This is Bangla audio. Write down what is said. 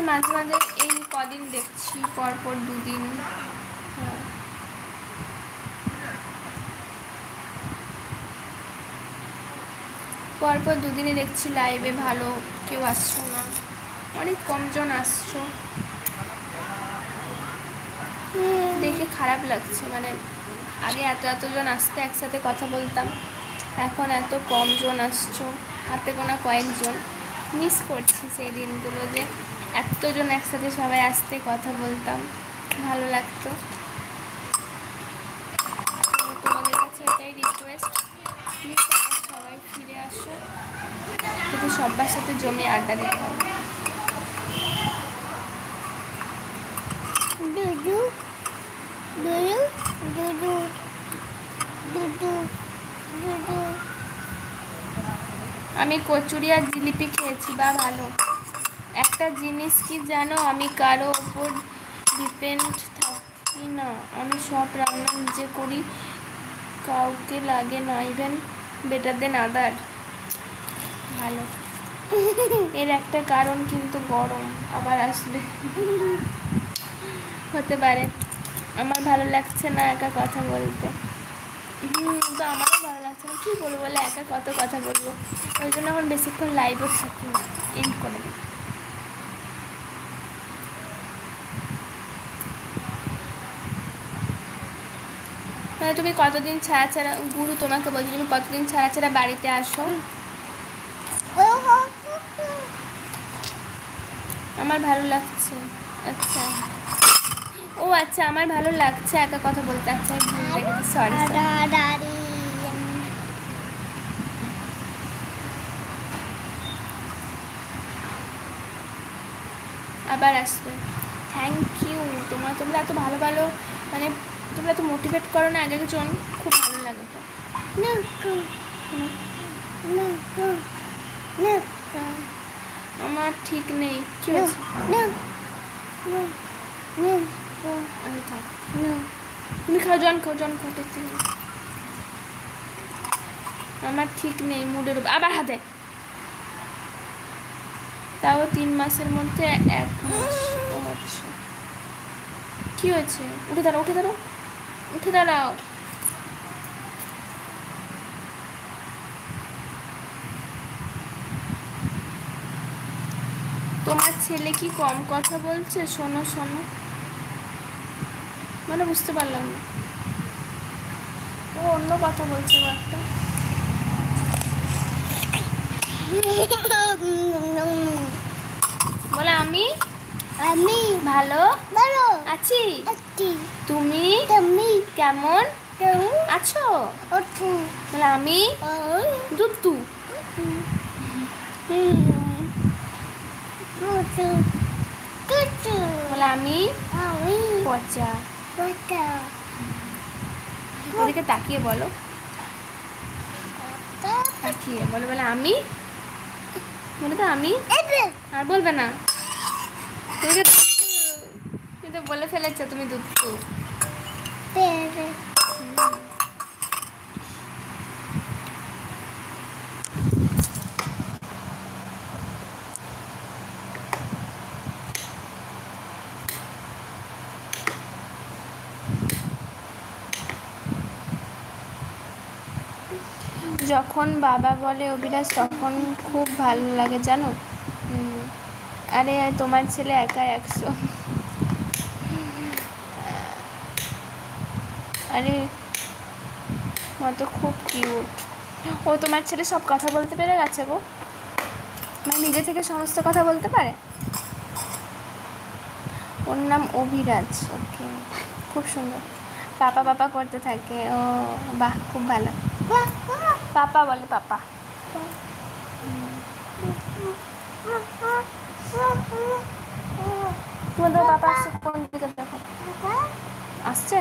মাঝে মাঝে এই কদিন দেখছি, পরপর দুদিন। পরপর দুদিনই দেখছি লাইভে ভালো কেউ আসছো না, অনেক কমজন আসছো, দেখে খারাপ লাগছে। মানে আগে এতজন আসতে একসাথে কথা বলতাম, এখন এত কমজন আসছো, হাতে গোনা কয়েকজন। মিস করছি সেই দিনগুলো, যে এতজন একসাথে সবাই আসতে কথা বলতাম, ভালো লাগতো। তোমাদের কাছে এটাই রিকোয়েস্ট, প্লিজ সবাই ফিরে আসো, কিন্তু সবার সাথে জমে আড্ডা দিতে হবে। আমি কচুরি আর জিলিপি খেয়েছি, বা ভালো। একটা জিনিস কি জানো, আমি কারো ওপর ডিপেন্ড থাকি না, আমি সব রান্না নিজে করি, কাউকে লাগে না, ইভেন বেটার দেন আদার। ভালো। এর একটা কারণ কিন্তু গরম আবার আসবে, হতে পারে। আমার ভালো লাগছে না একা কথা বলতে। তো আমারও ভালো লাগছে না, কী বলবো বলে, একা কত কথা বলবো, ওই জন্য এখন বেশিক্ষণ লাইভও থাকি না, এন্ড করে দিই। মানে তুমি কতদিন ছাড়া ছাড়া, গুরু তোমাকে বলছি, তুমি কতদিন ছাড়া ছাড়া বাড়িতে আসো? আমার ভালো লাগছে। আচ্ছা, ও আচ্ছা, আমার ভালো লাগছে একা কথা বলতে। আচ্ছা, ভুল দেখেছি, সরি। আবার আসবে, থ্যাংক ইউ। তোমরা এত ভালো ভালো, মানে তোমরা এত মোটিভেট করো না আগে জন, খুব ভালো লাগে। আমার ঠিক নেই, কি হয়েছে? তুমি খাও, জন খাও, দেখতে। আমার ঠিক নেই মুডের, আবার হাতে। তাও 3 মাসের মধ্যে 1 মাস। ও আচ্ছা, কি হয়েছে? উঠে দাঁড়াও, উঠে দাঁড়াও। তোমার ছেলে কি কম কথা বলছে? শোনো, মানে বুঝতে পারলাম না, ও অন্য কথা বলছে একটা। বলে আমি ভালো আছি, তুমি কেমন আছো? বলে আমি দুধু, বলে আমি পচা। ওদিকে তাকিয়ে বলো, তাকিয়ে বলো, বলে আমি, বলে তো আমি, আর বলবে না। তুমি তো বলে ফেলেছো তুমি দুধু। যখন বাবা বলে অভিরাজ, তখন খুব ভালো লাগে জানো। আরে তোমার ছেলে একা 100। আরে মতো খুব কিউট। ও তোমার ছেলে সব কথা বলতে পেরে গেছে গো, মানে নিজে থেকে সমস্ত কথা বলতে পারে। ওর নাম অভিরাজ। ওকে, খুব সুন্দর। পাপা করতে থাকে। ও বাহ, খুব ভালো। পাপা বলে, পাপা। তোমাদের পাপা আসছে, কোন দিকে দেখো, আসছে।